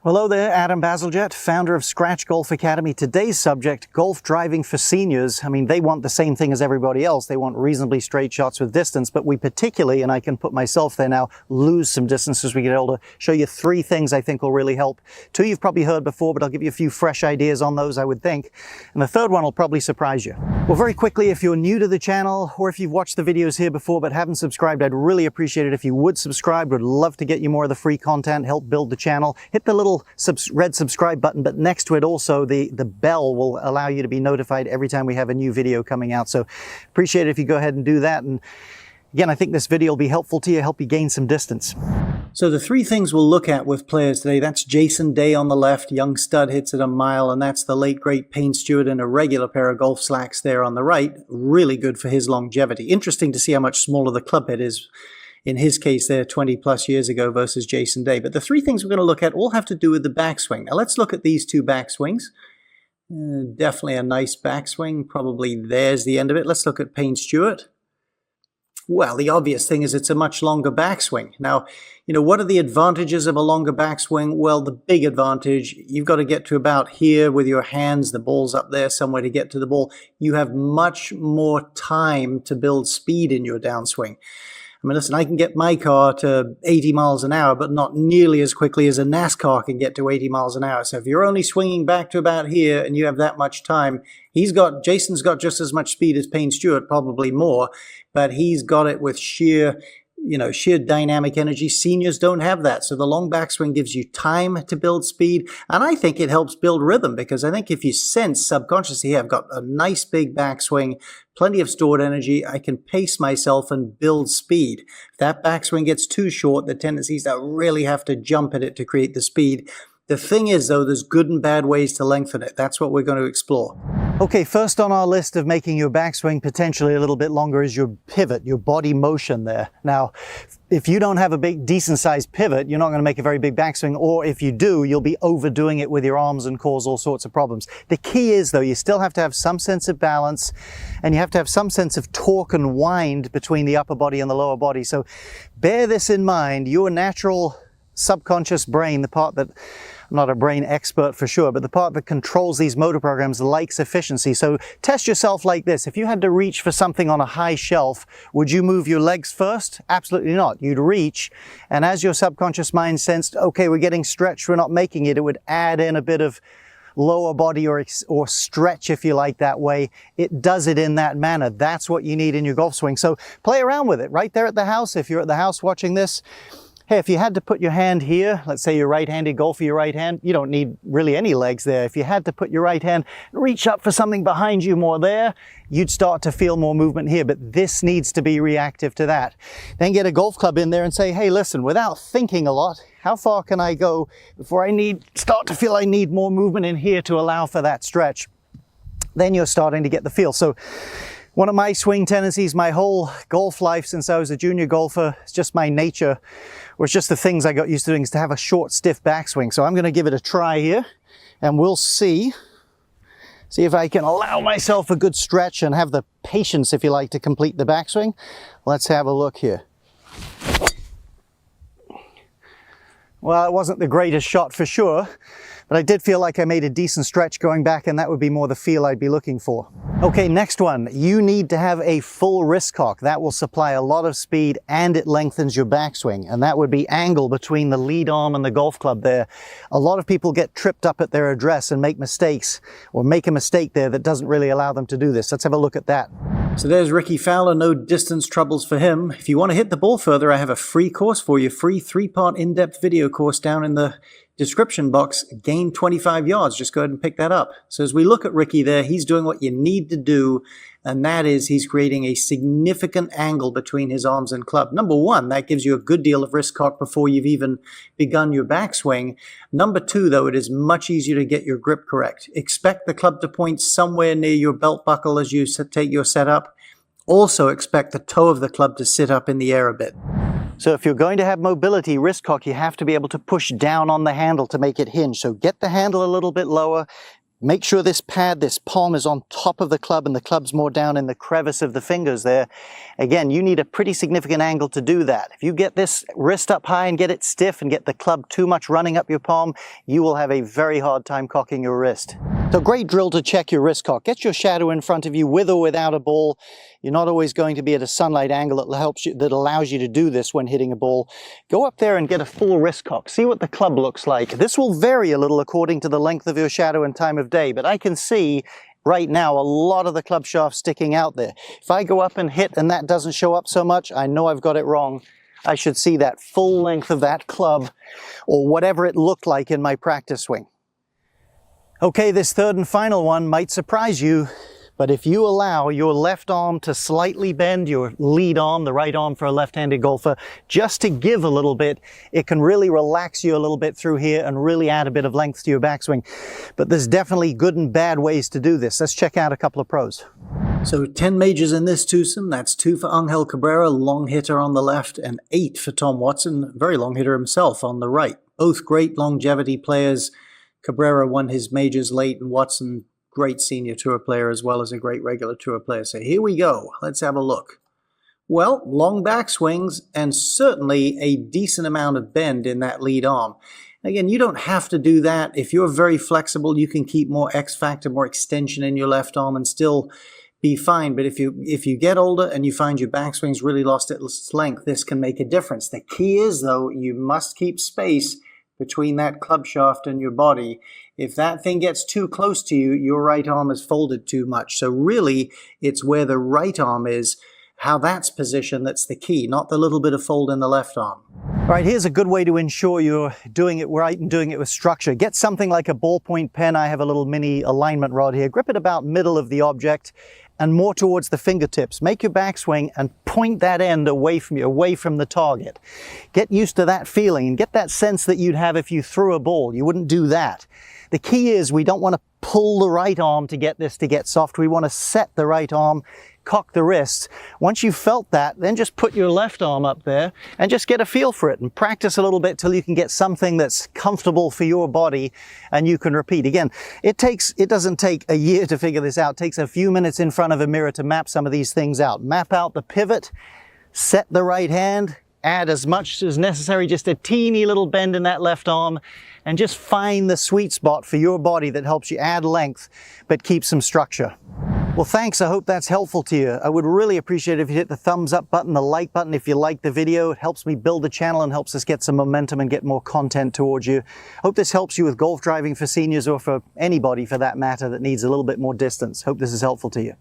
Hello there, Adam Bazalgette, founder of Scratch Golf Academy. Today's subject, golf driving for seniors. I mean, they want the same thing as everybody else. They want reasonably straight shots with distance, but we particularly, and I can put myself there now, lose some distance as we get older. Show you three things I think will really help. Two you've probably heard before, but I'll give you a few fresh ideas on those, I would think. And the third one will probably surprise you. Well, very quickly, if you're new to the channel, or if you've watched the videos here before but haven't subscribed, I'd really appreciate it if you would subscribe. Would love to get you more of the free content, help build the channel. Hit the little red subscribe button, but next to it also the bell will allow you to be notified every time we have a new video coming out. So appreciate it if you go ahead and do that. And again, I think this video will be helpful to you, help you gain some distance. So the three things we'll look at with players today, that's Jason Day on the left, young stud, hits at a mile, and that's the late great Payne Stewart in a regular pair of golf slacks there on the right. Really good for his longevity. Interesting to see how much smaller the club head is in his case there 20 plus years ago versus Jason Day. But the three things we're going to look at all have to do with the backswing. Now let's look at these two backswings. Definitely a nice backswing. Probably there's the end of it. Let's look at Payne Stewart. Well, the obvious thing is it's a much longer backswing. Now, what are the advantages of a longer backswing? Well, the big advantage, you've got to get to about here with your hands. The ball's up there somewhere to get to the ball. You have much more time to build speed in your downswing. I mean, listen, I can get my car to 80 miles an hour, but not nearly as quickly as a NASCAR can get to 80 miles an hour. So if you're only swinging back to about here and you have that much time, Jason's got just as much speed as Payne Stewart, probably more, but he's got it with sheer dynamic energy. Seniors don't have that. So the long backswing gives you time to build speed. And I think it helps build rhythm, because I think if you sense subconsciously, I've got a nice big backswing, plenty of stored energy, I can pace myself and build speed. If that backswing gets too short, the tendency is to really have to jump at it to create the speed. The thing is, though, there's good and bad ways to lengthen it. That's what we're going to explore. Okay, first on our list of making your backswing potentially a little bit longer is your pivot, your body motion there. Now, if you don't have a big, decent-sized pivot, you're not going to make a very big backswing, or if you do, you'll be overdoing it with your arms and cause all sorts of problems. The key is, though, you still have to have some sense of balance, and you have to have some sense of torque and wind between the upper body and the lower body. So bear this in mind. Your natural subconscious brain, the part that, I'm not a brain expert for sure, but the part that controls these motor programs likes efficiency. So test yourself like this. If you had to reach for something on a high shelf, would you move your legs first? Absolutely not. You'd reach, and as your subconscious mind sensed, okay, we're getting stretched, we're not making it, it would add in a bit of lower body or stretch, if you like, that way. It does it in that manner. That's what you need in your golf swing. So play around with it right there at the house. If you're at the house watching this, hey, if you had to put your hand here, let's say you're right-handed golfer, your right hand, you don't need really any legs there. If you had to put your right hand, reach up for something behind you more there, you'd start to feel more movement here, but this needs to be reactive to that. Then get a golf club in there and say, hey, listen, without thinking a lot, how far can I go before start to feel I need more movement in here to allow for that stretch? Then you're starting to get the feel. So one of my swing tendencies, my whole golf life since I was a junior golfer, it's just my nature, or it's just the things I got used to doing, is to have a short, stiff backswing. So I'm going to give it a try here, and we'll see if I can allow myself a good stretch and have the patience, if you like, to complete the backswing. Let's have a look here. Well, it wasn't the greatest shot for sure, but I did feel like I made a decent stretch going back, and that would be more the feel I'd be looking for. Okay, next one. You need to have a full wrist cock. That will supply a lot of speed, and it lengthens your backswing, and that would be angle between the lead arm and the golf club there. A lot of people get tripped up at their address and make mistakes, or make a mistake there that doesn't really allow them to do this. Let's have a look at that. So there's Ricky Fowler, no distance troubles for him. If you want to hit the ball further, I have a free course for you, free 3-part in-depth video course down in the description box. Gain 25 yards. Just go ahead and pick that up. So as we look at Ricky there, he's doing what you need to do, and that is he's creating a significant angle between his arms and club. Number one, that gives you a good deal of wrist cock before you've even begun your backswing. Number two, though, it is much easier to get your grip correct. Expect the club to point somewhere near your belt buckle as you take your setup. Also expect the toe of the club to sit up in the air a bit. So if you're going to have mobility, wrist cock, you have to be able to push down on the handle to make it hinge. So get the handle a little bit lower, Make sure this pad, this palm is on top of the club and the club's more down in the crevice of the fingers there. Again, you need a pretty significant angle to do that. If you get this wrist up high and get it stiff and get the club too much running up your palm, you will have a very hard time cocking your wrist. So great drill to check your wrist cock. Get your shadow in front of you with or without a ball. You're not always going to be at a sunlight angle that allows you to do this when hitting a ball. Go up there and get a full wrist cock. See what the club looks like. This will vary a little according to the length of your shadow and time of day, but I can see right now a lot of the club shaft sticking out there. If I go up and hit and that doesn't show up so much, I know I've got it wrong. I should see that full length of that club or whatever it looked like in my practice swing. Okay, this third and final one might surprise you, but if you allow your left arm to slightly bend, your lead arm, the right arm for a left-handed golfer, just to give a little bit, it can really relax you a little bit through here and really add a bit of length to your backswing. But there's definitely good and bad ways to do this. Let's check out a couple of pros. So 10 majors in this twosome. That's 2 for Angel Cabrera, long hitter on the left, and 8 for Tom Watson, very long hitter himself on the right. Both great longevity players. Cabrera won his majors late, and Watson, great senior tour player as well as a great regular tour player. So here we go. Let's have a look. Well, long backswings and certainly a decent amount of bend in that lead arm. Again, you don't have to do that. If you're very flexible, you can keep more X factor, more extension in your left arm and still be fine. But if you get older and you find your backswing's really lost its length, this can make a difference. The key is, though, you must keep space between that club shaft and your body. If that thing gets too close to you, your right arm is folded too much. So really, it's where the right arm is, how that's positioned, that's the key, not the little bit of fold in the left arm. All right, here's a good way to ensure you're doing it right and doing it with structure. Get something like a ballpoint pen. I have a little mini alignment rod here. Grip it about middle of the object and more towards the fingertips. Make your backswing and point that end away from you, away from the target. Get used to that feeling and get that sense that you'd have if you threw a ball. You wouldn't do that. The key is we don't want to pull the right arm to get this to get soft. We want to set the right arm, cock the wrists. Once you've felt that, then just put your left arm up there and just get a feel for it and practice a little bit till you can get something that's comfortable for your body and you can repeat. Again, it doesn't take a year to figure this out. It takes a few minutes in front of a mirror to map some of these things out. Map out the pivot, set the right hand, add as much as necessary, just a teeny little bend in that left arm, and just find the sweet spot for your body that helps you add length but keep some structure. Well, thanks. I hope that's helpful to you. I would really appreciate it if you hit the thumbs up button, the like button if you like the video. It helps me build the channel and helps us get some momentum and get more content towards you. Hope this helps you with golf driving for seniors or for anybody for that matter that needs a little bit more distance. Hope this is helpful to you.